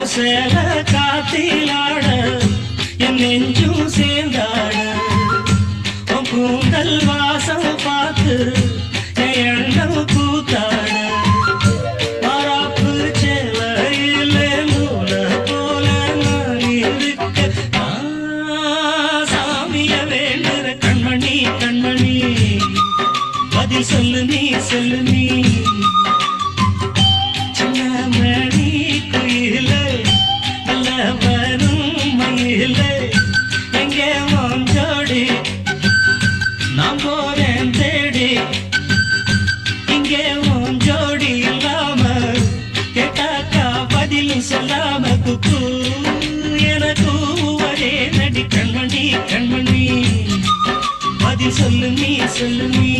சேல காத்திலாட என் நெஞ்சும் சேர்ந்தாட கூந்தல் வாசம் பார்த்து என் எண்ணம் கூத்தாட மாறாப்பு சேலையில நூல போல நான் இருக்க சாமிய வேண்டுற கண்மணி கண்மணி பதில் சொல்லு நீ சொல்லு நீ நான் போறேன் தேடி இங்கே உன் ஜோடி இல்லாம கேட்டாக்கா பதிலும் சொல்லாம குக்கு எனக்கு ஒரே நடி கண்மணி கண்மணி பதில் சொல்லு நீ சொல்லு நீ